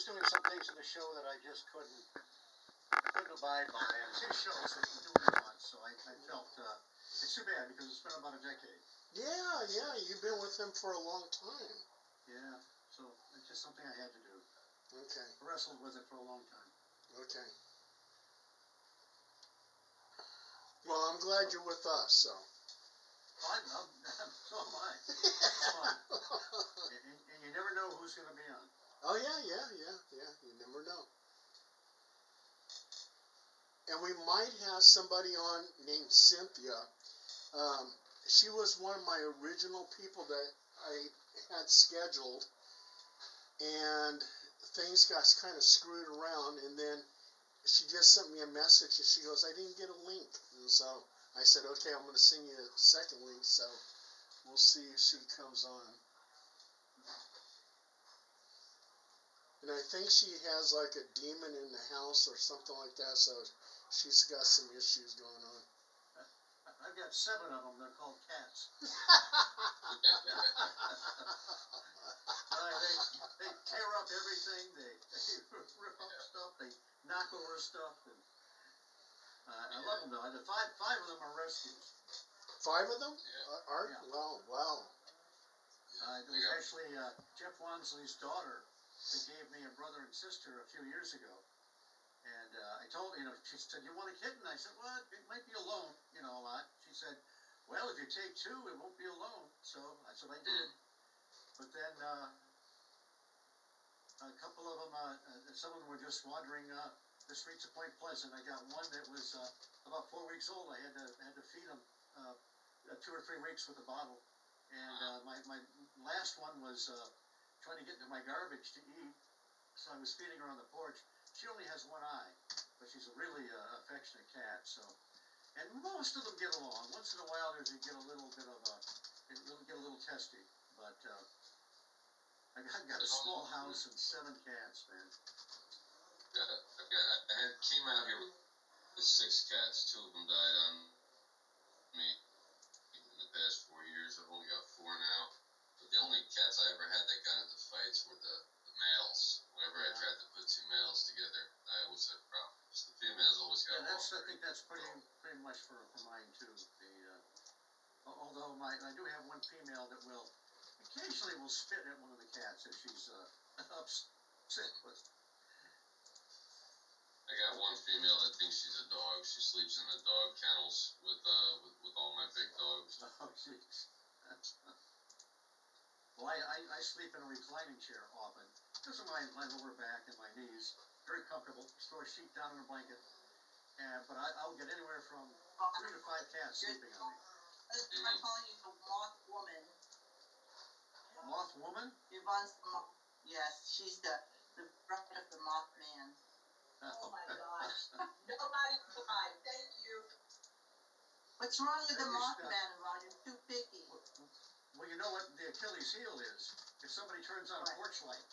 was doing some things in the show that I just couldn't abide by. And it's his show, so he can do what he wants. So I felt it's too bad because it's been about a decade. Yeah, you've been with him for a long time. Yeah, so it's just something I had to do. Okay. I wrestled with it for a long time. Okay. Well, I'm glad you're with us, so. So am I. It's fun. And you never know who's going to be on. Oh, yeah. You never know. And we might have somebody on named Cynthia. She was one of my original people that I had scheduled, and things got kind of screwed around, and then she just sent me a message, and she goes, I didn't get a link. And so I said, okay, I'm going to send you a second link, so we'll see if she comes on. And I think she has like a demon in the house or something like that, so she's got some issues going on. I've got 7 of them. They're called cats. They tear up everything. They rip up stuff. They knock over stuff. And I love them though. The five of them are rescues. 5 of them? Yeah. Are? Yeah. Wow. It was actually Jeff Wansley's daughter that gave me a brother and sister a few years ago. And I told her, she said, you want a kitten? I said, well, it might be alone, a lot. She said, well, if you take 2, it won't be alone. So that's what I did. But then a couple of them, some of them were just wandering the streets of Point Pleasant. I got one that was about 4 weeks old. I had to feed him 2 or 3 weeks with a bottle. And my last one was trying to get into my garbage to eat. So I was feeding her on the porch. She only has 1 eye, but she's a really affectionate cat. So, and most of them get along. Once in a while, they get a little bit of get a little testy. But I got a small house and 7 cats, man. I came out here with 6 cats. 2 of them died on me in the past 4 years. I've only got 4 now. But the only cats I ever had that got into fights were the males. Whenever I tried to put 2 males together, I always had problems. The females always got along. I think that's pretty much for mine too. Although I do have 1 female that will occasionally spit at one of the cats if she's upset with. I got 1 female that thinks she's a dog. She sleeps in the dog kennels with all my big dogs. Oh, jeez. Well, I sleep in a reclining chair often because of my lower back and my knees. Very comfortable. Just throw a sheet down in a blanket. But I'll get anywhere from 3 to 5 cats sleeping on me. I'm calling you the Moth Woman. Moth Woman? Yvonne's the Moth. Yes, she's the bride of the Mothman. Oh my gosh. Nobody cried. Thank you. What's wrong with the Mothman, Yvonne? You're too picky. Well, you know what the Achilles heel is? If somebody turns on a porch light,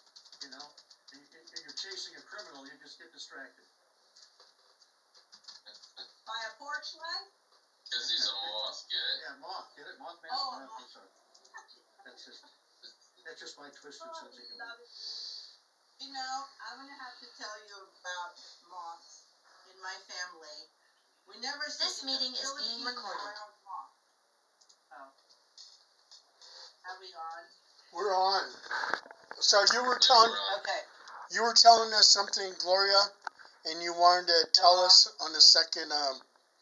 and you're chasing a criminal, you just get distracted. By a porch light? Because he's a moth, get it? Yeah, moth, get it? Mothman? Oh, I'm sorry. That's just my twisted sense of humor. I'm going to have to tell you about moths in my family. We never see This meeting is being recorded. Oh. Are we on? We're on. So you were telling Okay. us something, Gloria, and you wanted to tell us on the second